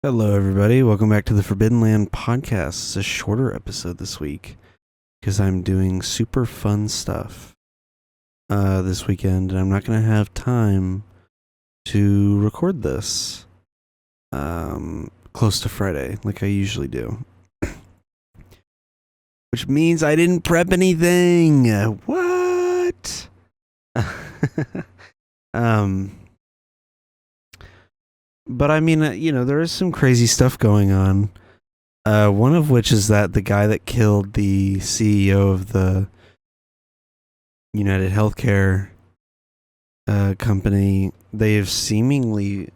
Hello, everybody. Welcome back to the Forbidden Land podcast. It's a shorter episode this week because I'm doing super fun stuff this weekend, and I'm not going to have time to record this close to Friday like I usually do. Which means I didn't prep anything. What? But I mean, there is some crazy stuff going on. One of which is that the guy that killed the CEO of the United Healthcare company, they have seemingly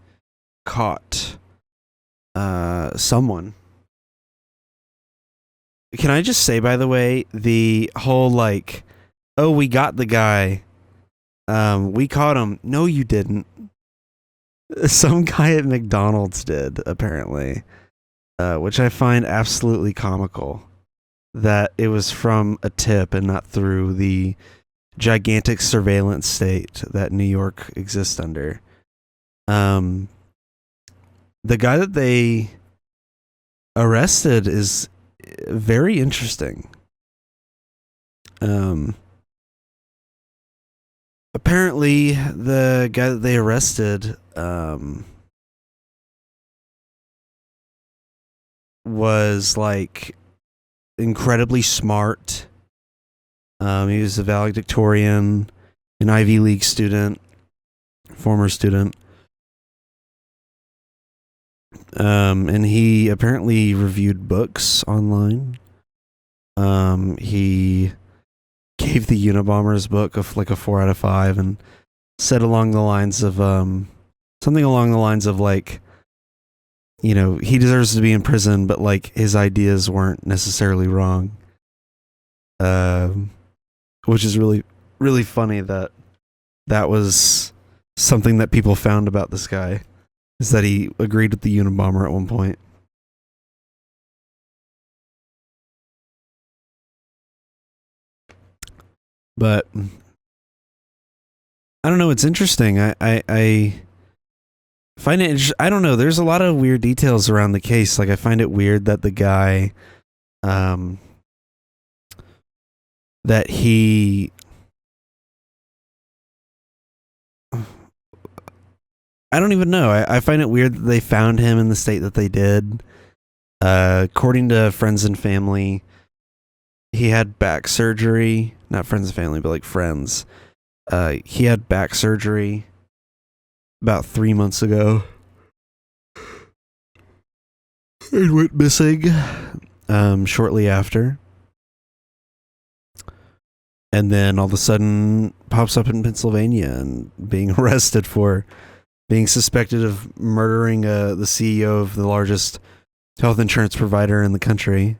caught someone. Can I just say, by the way, the whole oh, we got the guy. We caught him. No, you didn't. Some guy at McDonald's did, apparently, which I find absolutely comical, that it was from a tip and not through the gigantic surveillance state that New York exists under. The guy that they arrested is very interesting. Apparently, the guy that they arrested was incredibly smart. He was a valedictorian, an Ivy League student, former student. And he apparently reviewed books online. He gave the Unabomber's book a 4 out of 5 and said along the lines of something along the lines of he deserves to be in prison, but his ideas weren't necessarily wrong. Which is really, really funny that was something that people found about this guy, is that he agreed with the Unabomber at one point. But I don't know. It's interesting. I find it. I don't know. There's a lot of weird details around the case. I find it weird that the guy, that he, I don't even know. I find it weird that they found him in the state that they did. According to friends and family, he had back surgery. Not friends and family, but friends. He had back surgery about 3 months ago. And went missing shortly after. And then all of a sudden pops up in Pennsylvania and being arrested for being suspected of murdering the CEO of the largest health insurance provider in the country.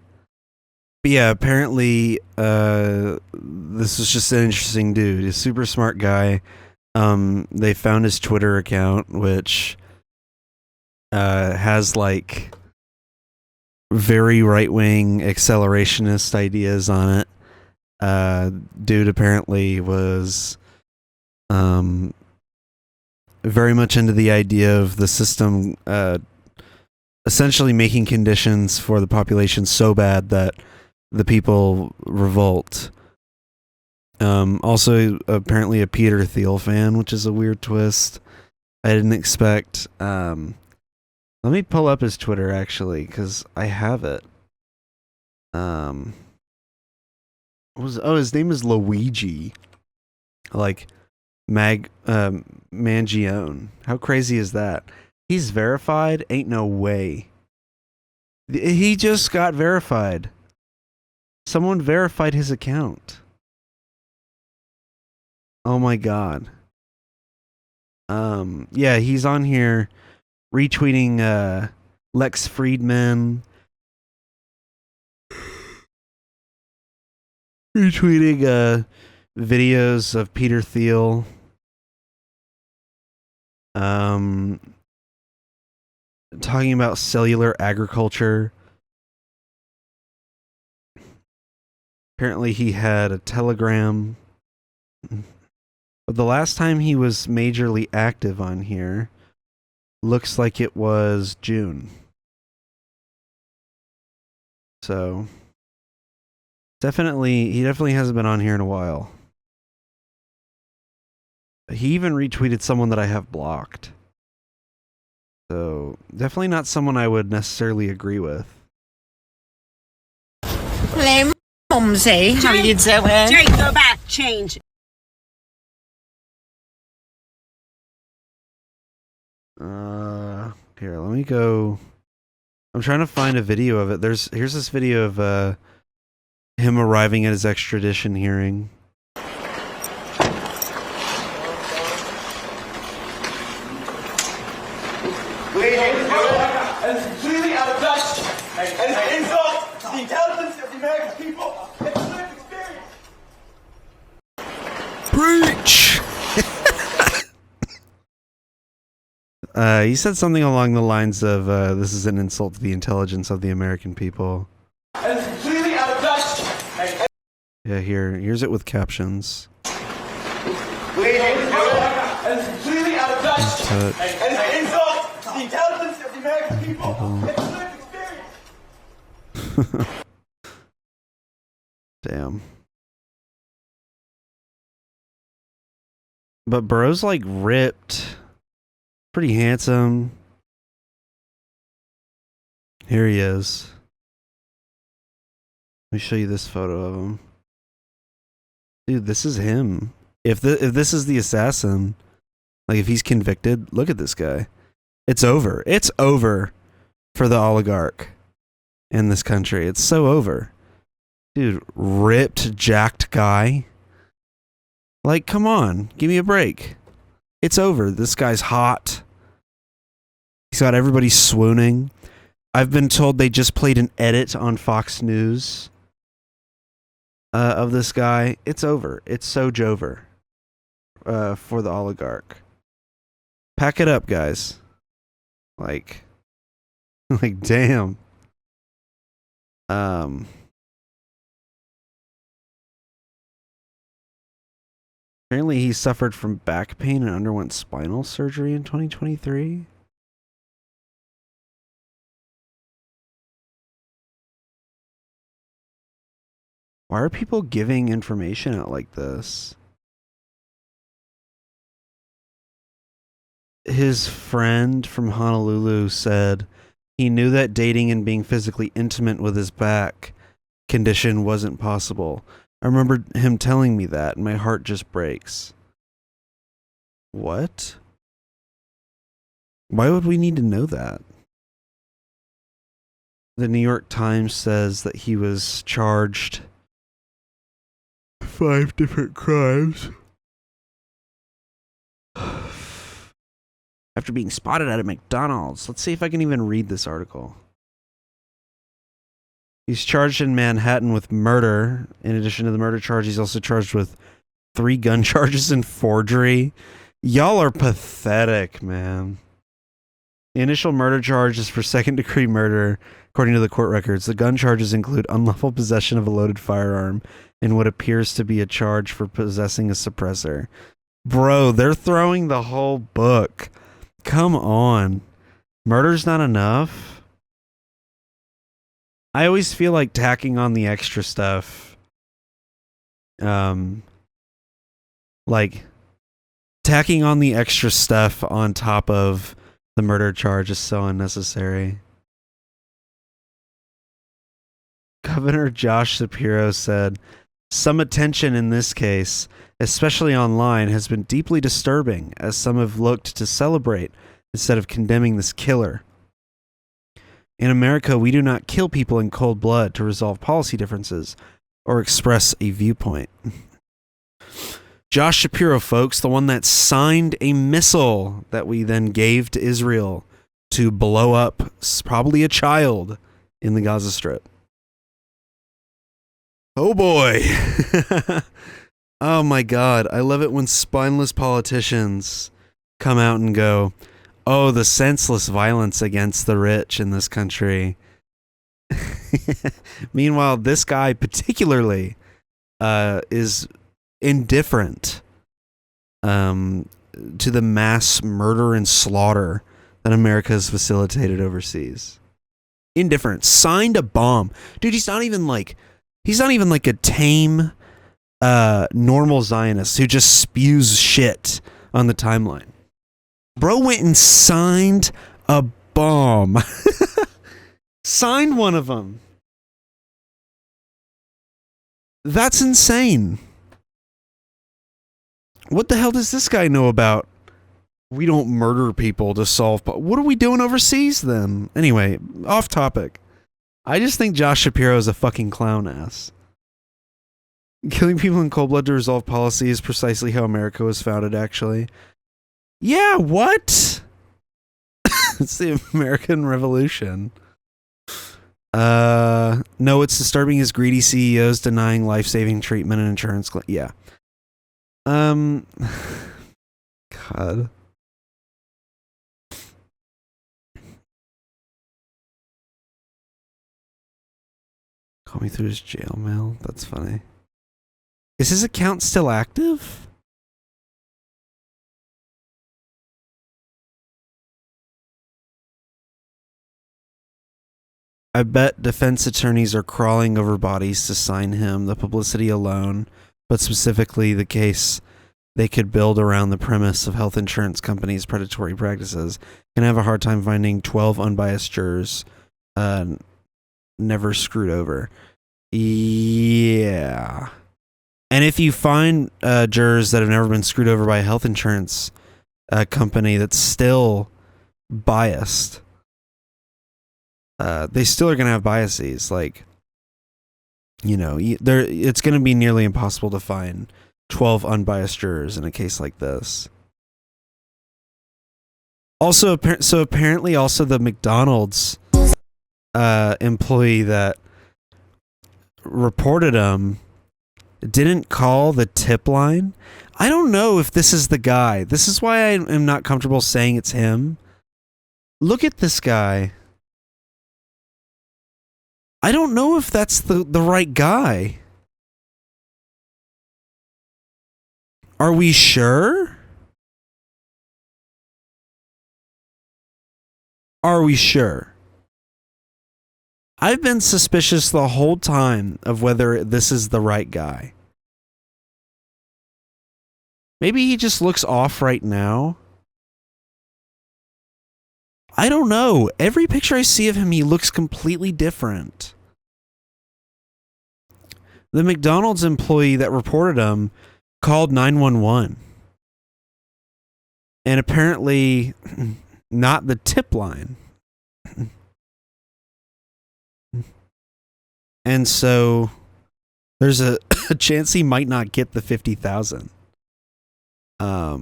But yeah, apparently this is just an interesting dude. He's a super smart guy. They found his Twitter account, which has very right-wing accelerationist ideas on it. Dude apparently was very much into the idea of the system essentially making conditions for the population so bad that the people revolt. Also, apparently a Peter Thiel fan, which is a weird twist I didn't expect. Let me pull up his Twitter, actually, because I have it. His name is Luigi. Mangione. How crazy is that? He's verified? Ain't no way. He just got verified. Someone verified his account. Oh my god. Yeah, he's on here retweeting Lex Friedman. Retweeting videos of Peter Thiel. Talking about cellular agriculture. Apparently he had a Telegram. But the last time he was majorly active on here looks like it was June. So he definitely hasn't been on here in a while. He even retweeted someone that I have blocked. So definitely not someone I would necessarily agree with. Hello, Mumsy. How you doing? Jake, go back. Change. Here, let me go. I'm trying to find a video of it. Here's this video of him arriving at his extradition hearing. And it's completely out of touch. And it's an insult to the intelligence of the American people. It's a lived experience. Preach! He said something along the lines of, this is an insult to the intelligence of the American people. And it's completely out of touch. Yeah, here's it with captions. And it's completely out of touch. And it's an insult to the intelligence of the American people. It's a lived experience. Damn. But bro's like ripped. Pretty handsome. Here he is. Let me show you this photo of him. Dude, this is him. If this is the assassin, like if he's convicted, look at this guy. It's over. It's over for the oligarch in this country. It's so over. Dude, ripped, jacked guy. Like, come on, give me a break. It's over. This guy's hot. He's got everybody swooning. I've been told they just played an edit on Fox News of this guy. It's over. It's so jover for the oligarch. Pack it up, guys. Like damn. Apparently he suffered from back pain and underwent spinal surgery in 2023. Why are people giving information out like this? His friend from Honolulu said he knew that dating and being physically intimate with his back condition wasn't possible. I remember him telling me that, and my heart just breaks. What? Why would we need to know that? The New York Times says that he was charged 5 different crimes after being spotted at a McDonald's. Let's see if I can even read this article. He's charged in Manhattan with murder. In addition to the murder charge, he's also charged with 3 gun charges and forgery. Y'all are pathetic, man. The initial murder charge is for second-degree murder, according to the court records. The gun charges include unlawful possession of a loaded firearm and what appears to be a charge for possessing a suppressor. Bro, they're throwing the whole book. Come on. Murder's not enough? I always feel like tacking on the extra stuff. Like, tacking on the extra stuff on top of the murder charge is so unnecessary. Governor Josh Shapiro said, "Some attention in this case, especially online, has been deeply disturbing, as some have looked to celebrate instead of condemning this killer. In America, we do not kill people in cold blood to resolve policy differences or express a viewpoint." Josh Shapiro, folks, the one that signed a missile that we then gave to Israel to blow up probably a child in the Gaza Strip. Oh boy. Oh my God. I love it when spineless politicians come out and go, oh, the senseless violence against the rich in this country. Meanwhile, this guy particularly is indifferent to the mass murder and slaughter that America has facilitated overseas. indifferent. Signed a bomb. Dude, he's not even like a tame normal Zionist who just spews shit on the timeline. Bro went and signed a bomb. Signed one of them. That's insane. What the hell does this guy know about? We don't murder people to solve. What are we doing overseas then? Anyway, off topic. I just think Josh Shapiro is a fucking clown ass. Killing people in cold blood to resolve policy is precisely how America was founded, actually. Yeah, what? It's the American Revolution. No, it's disturbing as greedy CEOs denying life-saving treatment and insurance. Yeah. God. Call me through his jail mail. That's funny. Is his account still active? I bet defense attorneys are crawling over bodies to sign him. The publicity alone, but specifically the case they could build around the premise of health insurance companies' predatory practices, can have a hard time finding 12 unbiased jurors never screwed over. Yeah. And if you find jurors that have never been screwed over by a health insurance company that's still biased, they still are going to have biases. Like, you know, it's going to be nearly impossible to find 12 unbiased jurors in a case like this. Also, so apparently also the McDonald's employee that reported him didn't call the tip line. I don't know if this is the guy. This is why I am not comfortable saying it's him. Look at this guy. I don't know if that's the right guy. Are we sure? Are we sure? I've been suspicious the whole time of whether this is the right guy. Maybe he just looks off right now. I don't know. Every picture I see of him, he looks completely different. The McDonald's employee that reported him called 911. And apparently not the tip line. And so there's a chance he might not get the 50,000. I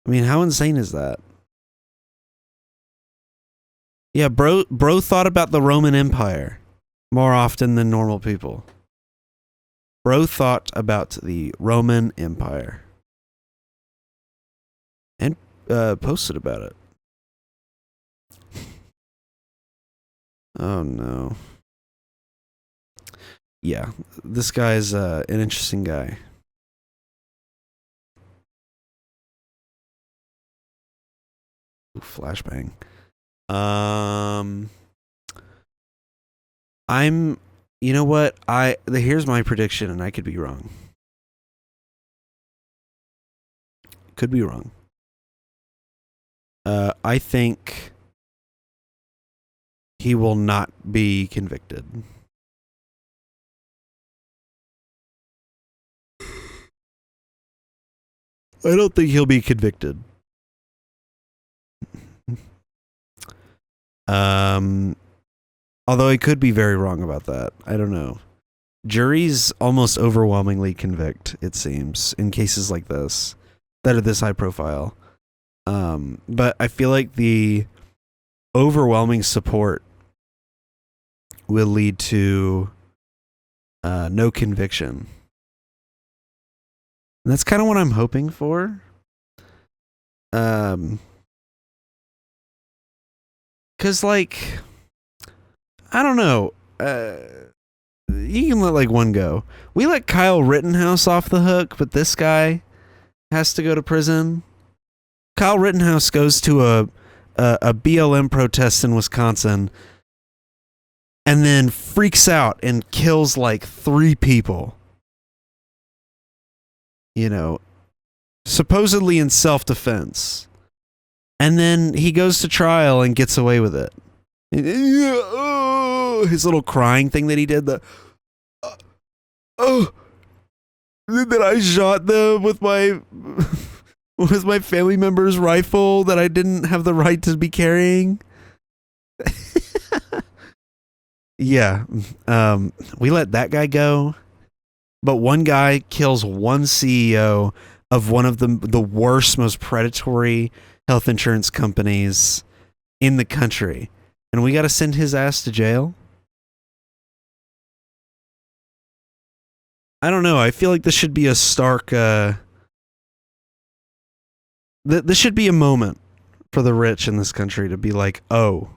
mean, how insane is that? Yeah, bro thought about the Roman Empire more often than normal people. Bro thought about the Roman Empire and posted about it. Oh no. Yeah, this guy's an interesting guy. Ooh, flashbang. You know what? Here's my prediction, and I could be wrong. Could be wrong. I think he will not be convicted. I don't think he'll be convicted. Although I could be very wrong about that. I don't know. Juries almost overwhelmingly convict, it seems, in cases like this that are this high profile. But I feel like the overwhelming support will lead to no conviction. And that's kind of what I'm hoping for. Because, like, I don't know. You can let, like, one go. We let Kyle Rittenhouse off the hook, but this guy has to go to prison. Kyle Rittenhouse goes to a BLM protest in Wisconsin and then freaks out and kills like 3 people. You know, supposedly in self-defense. And then he goes to trial and gets away with it. His little crying thing that he did, that I shot them with my family member's rifle that I didn't have the right to be carrying. Yeah. We let that guy go. But one guy kills one CEO of one of the worst, most predatory health insurance companies in the country. And we got to send his ass to jail? I don't know. I feel like this should be a stark... this should be a moment for the rich in this country to be like, oh,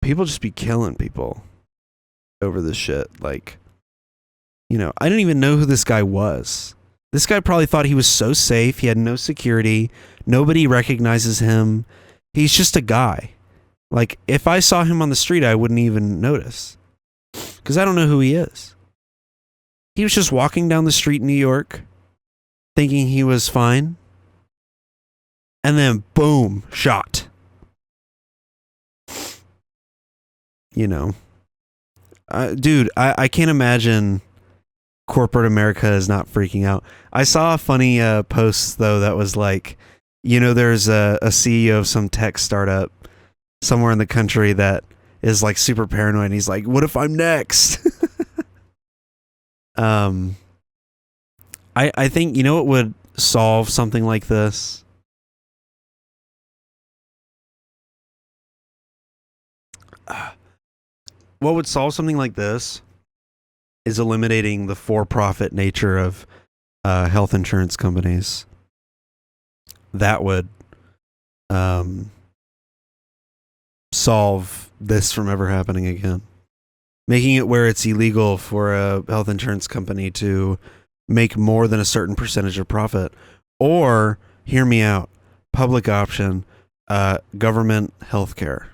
people just be killing people over this shit. Like, you know, I didn't even know who this guy was. This guy probably thought he was so safe. He had no security. Nobody recognizes him. He's just a guy. Like, if I saw him on the street, I wouldn't even notice. Because I don't know who he is. He was just walking down the street in New York, thinking he was fine. And then, boom, shot. You know. Dude, I can't imagine corporate America is not freaking out. I saw a funny post, though, that was like, you know, there's a CEO of some tech startup somewhere in the country that is like super paranoid. And he's like, what if I'm next? I think, you know what would solve something like this? What would solve something like this is eliminating the for-profit nature of health insurance companies. That would solve this from ever happening again. Making it where it's illegal for a health insurance company to make more than a certain percentage of profit. Or, hear me out, public option, government healthcare.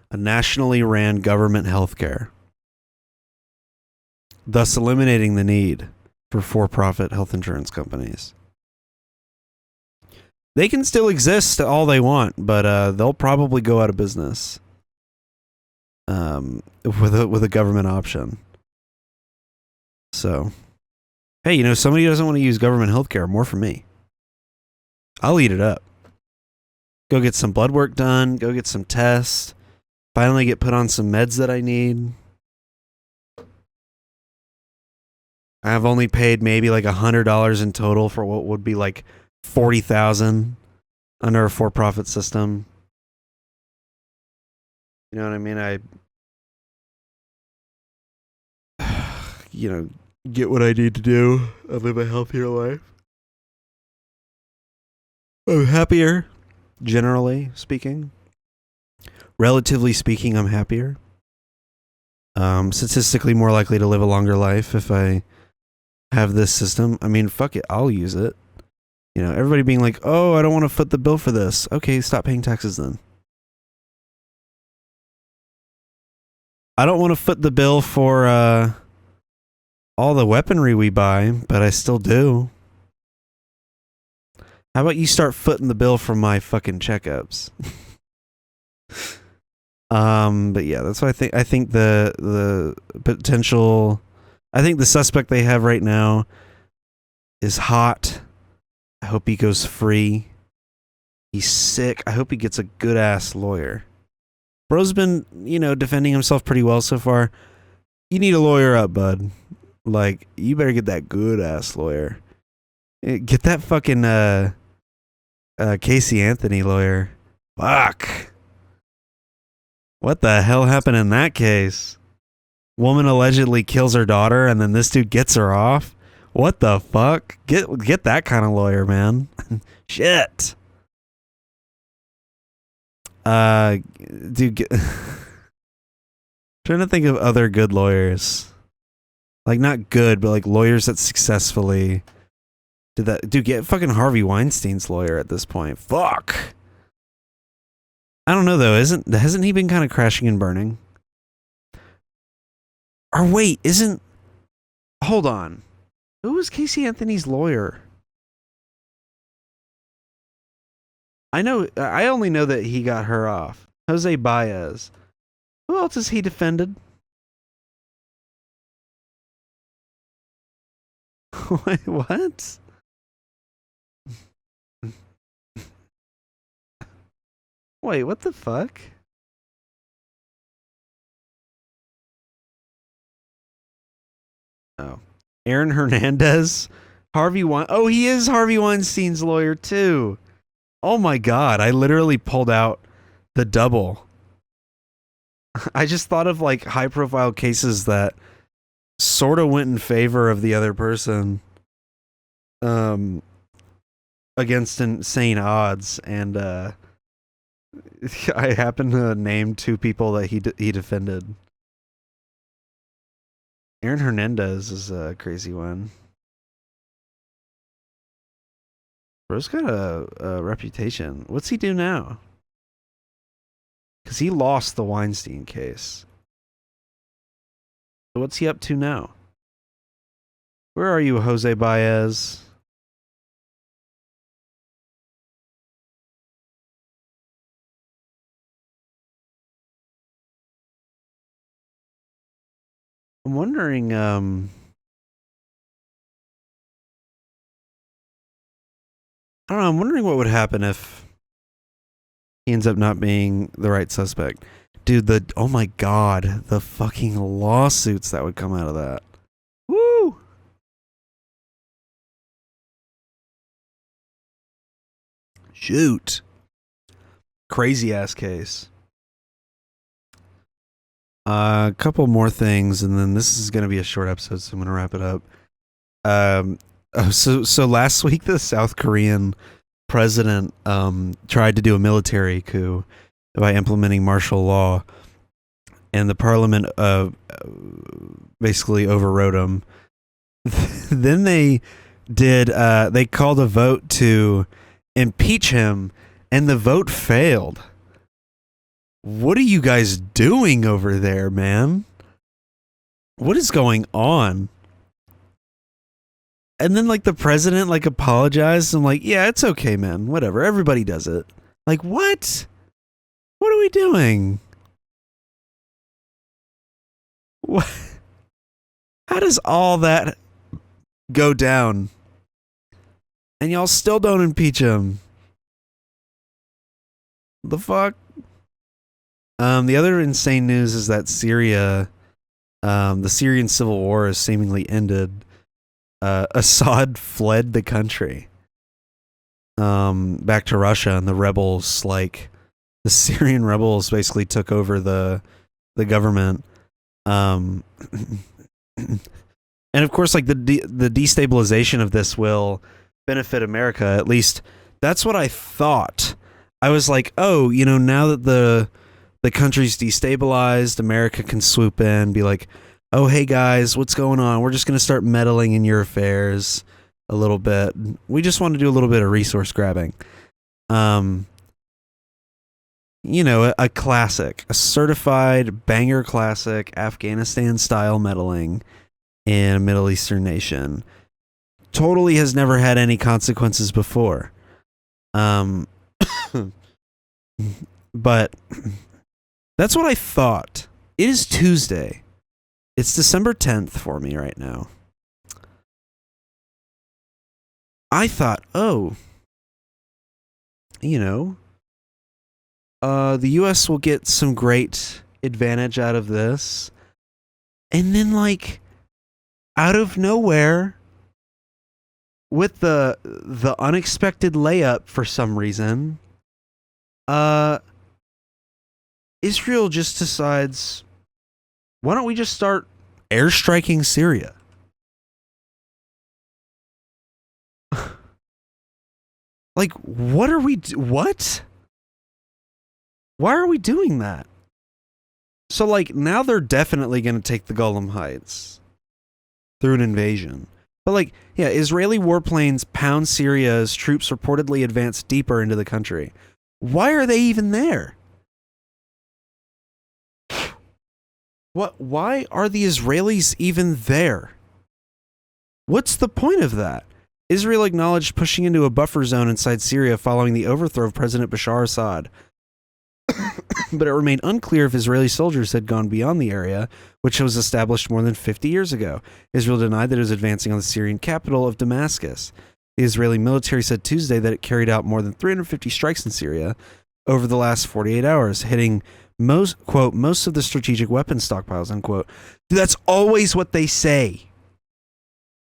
A nationally ran government healthcare. Thus eliminating the need for-profit health insurance companies. They can still exist all they want, but they'll probably go out of business with a government option. So, hey, you know, somebody doesn't want to use government healthcare, more for me. I'll eat it up. Go get some blood work done, go get some tests, finally get put on some meds that I need. I've only paid maybe like $100 in total for what would be like $40,000 under a for-profit system. You know what I mean? You know, get what I need to do. I live a healthier life. I'm happier, generally speaking. Relatively speaking, I'm happier. Statistically more likely to live a longer life if I have this system. I mean, fuck it, I'll use it. You know, everybody being like, oh, I don't want to foot the bill for this. Okay, stop paying taxes then. I don't want to foot the bill for all the weaponry we buy, but I still do. How about you start footing the bill for my fucking checkups? But yeah, that's what I think. I think the potential, I think the suspect they have right now is hot. I hope he goes free. He's sick. I hope he gets a good ass lawyer. Bro's been, you know, defending himself pretty well so far. You need a lawyer up, bud. Like, you better get that good ass lawyer. Get that fucking Casey Anthony lawyer. Fuck. What the hell happened in that case? Woman allegedly kills her daughter and then this dude gets her off? What the fuck? Get that kind of lawyer, man. Shit. Dude, trying to think of other good lawyers. Like, not good, but like lawyers that successfully Did that dude get fucking Harvey Weinstein's lawyer at this point? Fuck. I don't know though. Hasn't he been kind of crashing and burning? Or wait, hold on. Who was Casey Anthony's lawyer? I only know that he got her off. Jose Baez. Who else has he defended? Wait, what? Wait, what the fuck? Oh. Aaron Hernandez? Oh, he is Harvey Weinstein's lawyer too. Oh my god, I literally pulled out the double. I just thought of like high profile cases that sort of went in favor of the other person against insane odds, and I happen to name two people that he defended. Aaron Hernandez is a crazy one. Bro's got a reputation. What's he do now? Because he lost the Weinstein case. So what's he up to now? Where are you, Jose Baez? I'm wondering, I don't know, I'm wondering what would happen if he ends up not being the right suspect. Dude, oh my god, the fucking lawsuits that would come out of that. Woo! Shoot. Crazy ass case. A couple more things, and then this is going to be a short episode, so I'm going to wrap it up. So last week, the South Korean president tried to do a military coup by implementing martial law, and the parliament basically overrode him. Then they called a vote to impeach him, and the vote failed. What are you guys doing over there, man? What is going on? And then like the president like apologized. I'm like, yeah, it's okay, man. Whatever. Everybody does it. Like, what? What are we doing? What? How does all that go down? And y'all still don't impeach him? The fuck? The other insane news is that Syria, the Syrian civil war has seemingly ended. Assad fled the country back to Russia, and the rebels, like the Syrian rebels, basically took over the government. And of course, like the destabilization of this will benefit America. At least that's what I thought. I was like, oh, you know, now that the country's destabilized, America can swoop in, be like, oh, hey guys, what's going on? We're just going to start meddling in your affairs a little bit. We just want to do a little bit of resource grabbing. You know, a classic, a certified banger classic Afghanistan-style meddling in a Middle Eastern nation. Totally has never had any consequences before. But that's what I thought. It is Tuesday. It's December 10th for me right now. I thought, oh, you know, the U.S. will get some great advantage out of this. And then, like, out of nowhere, with the unexpected layup for some reason, Israel just decides, why don't we just start airstriking Syria? Like, what? Why are we doing that? So, like, now they're definitely going to take the Golan Heights through an invasion. But like, yeah, Israeli warplanes pound Syria as troops reportedly advance deeper into the country. Why are they even there? Why are the Israelis even there? What's the point of that? Israel acknowledged pushing into a buffer zone inside Syria following the overthrow of President Bashar Assad. But it remained unclear if Israeli soldiers had gone beyond the area, which was established more than 50 years ago. Israel denied that it was advancing on the Syrian capital of Damascus. The Israeli military said Tuesday that it carried out more than 350 strikes in Syria over the last 48 hours, hitting most of the strategic weapons stockpiles, unquote. Dude, that's always what they say.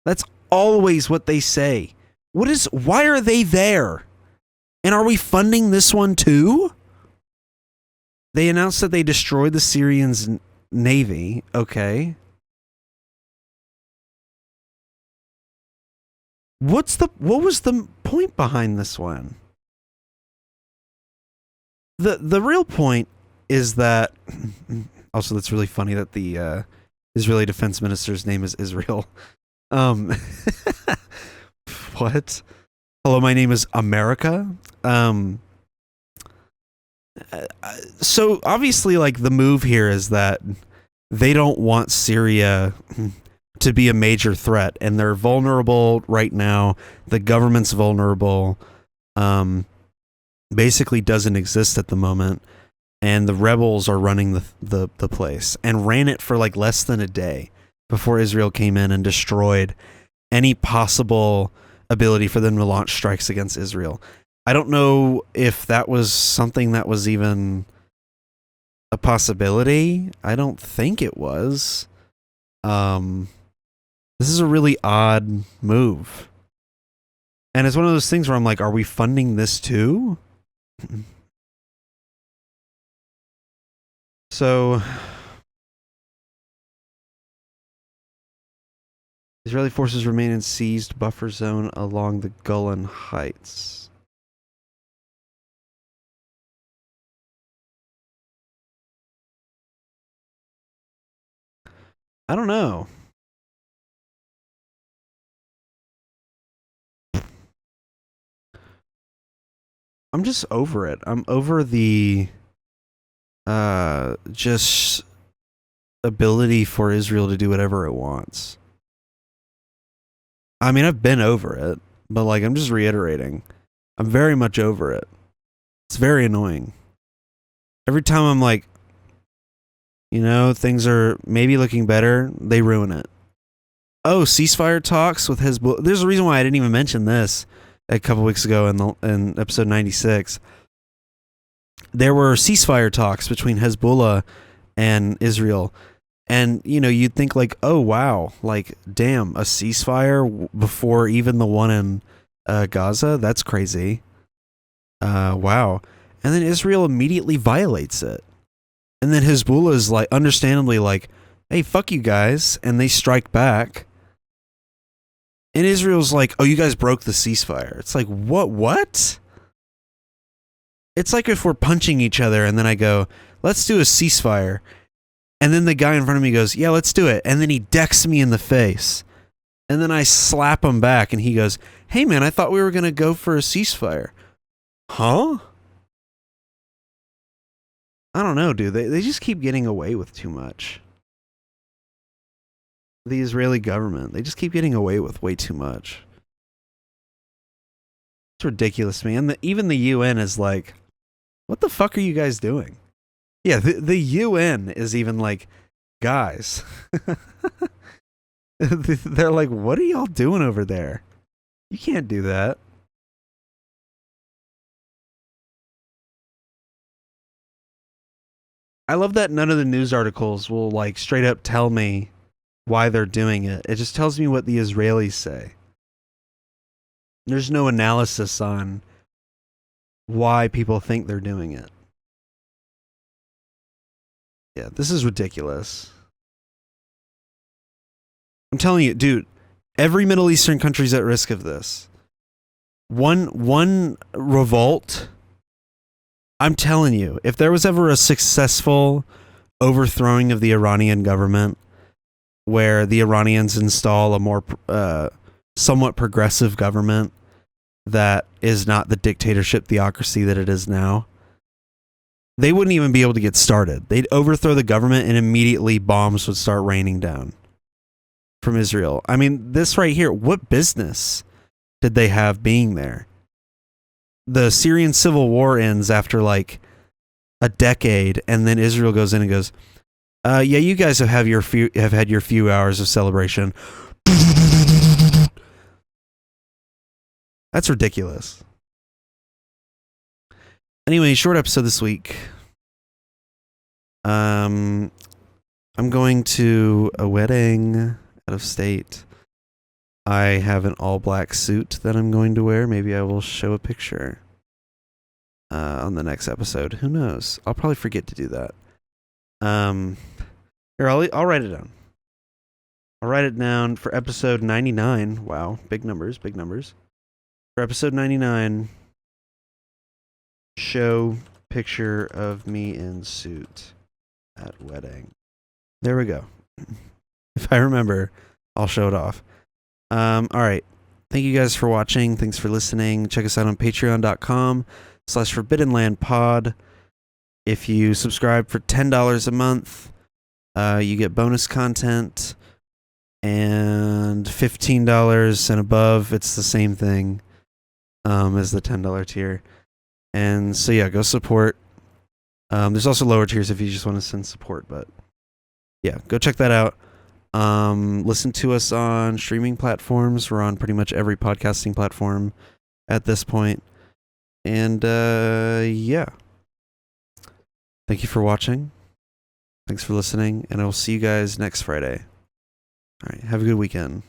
That's always what they say. Why are they there? And are we funding this one too? They announced that they destroyed the Syrians' navy. Okay. What was the point behind this one? The real point is that also that's really funny that the Israeli defense minister's name is Israel. What? Hello, my name is America. So obviously, like, the move here is that they don't want Syria to be a major threat, and they're vulnerable right now. The government's vulnerable. Basically doesn't exist at the moment, and the rebels are running the place, and ran it for like less than a day before Israel came in and destroyed any possible ability for them to launch strikes against Israel. I don't know if that was something that was even a possibility. I don't think it was. This is a really odd move. And it's one of those things where I'm like, are we funding this too? So, Israeli forces remain in seized buffer zone along the Golan Heights. I don't know. I'm just over it. I'm over the just ability for Israel to do whatever it wants. I mean, I've been over it, but like, I'm just reiterating. I'm very much over it. It's very annoying. Every time I'm like, you know, things are maybe looking better, they ruin it. Oh, ceasefire talks with Hezbollah. There's a reason why I didn't even mention this a couple weeks ago in episode 96. There were ceasefire talks between Hezbollah and Israel. And, you know, you'd think like, oh, wow, like, damn, a ceasefire before even the one in Gaza? That's crazy. Wow. And then Israel immediately violates it. And then Hezbollah is like, understandably like, hey, fuck you guys. And they strike back. And Israel's like, oh, you guys broke the ceasefire. It's like, what? It's like if we're punching each other and then I go, let's do a ceasefire. And then the guy in front of me goes, yeah, let's do it. And then he decks me in the face. And then I slap him back and he goes, hey man, I thought we were going to go for a ceasefire. Huh? I don't know, dude. They just keep getting away with too much. The Israeli government, they just keep getting away with way too much. It's ridiculous, man. Even the UN is like, what the fuck are you guys doing? Yeah, the UN is even like, guys. They're like, what are y'all doing over there? You can't do that. I love that none of the news articles will like straight up tell me why they're doing it. It just tells me what the Israelis say. There's no analysis on why people think they're doing it. Yeah, this is ridiculous. I'm telling you, dude, every Middle Eastern country's at risk of this. One revolt, I'm telling you, if there was ever a successful overthrowing of the Iranian government, where the Iranians install a more somewhat progressive government that is not the dictatorship theocracy that it is now, they wouldn't even be able to get started. They'd overthrow the government and immediately bombs would start raining down from Israel. I mean, this right here, what business did they have being there? The Syrian civil war ends after like a decade, and then Israel goes in and goes, yeah, you guys have had your few hours of celebration. That's ridiculous. Anyway, short episode this week. I'm going to a wedding out of state. I have an all-black suit that I'm going to wear. Maybe I will show a picture on the next episode. Who knows? I'll probably forget to do that. Here, I'll write it down. I'll write it down for episode 99. Wow, big numbers, big numbers. For episode 99, show picture of me in suit at wedding. There we go. If I remember, I'll show it off. All right. Thank you guys for watching. Thanks for listening. Check us out on patreon.com/forbiddenlandpod. If you subscribe for $10 a month, you get bonus content, and $15 and above, it's the same thing as the $10 tier. And so yeah, go support. There's also lower tiers if you just want to send support, but yeah, go check that out. Listen to us on streaming platforms. We're on pretty much every podcasting platform at this point. And yeah. Thank you for watching. Thanks for listening, and I will see you guys next Friday. All right, have a good weekend.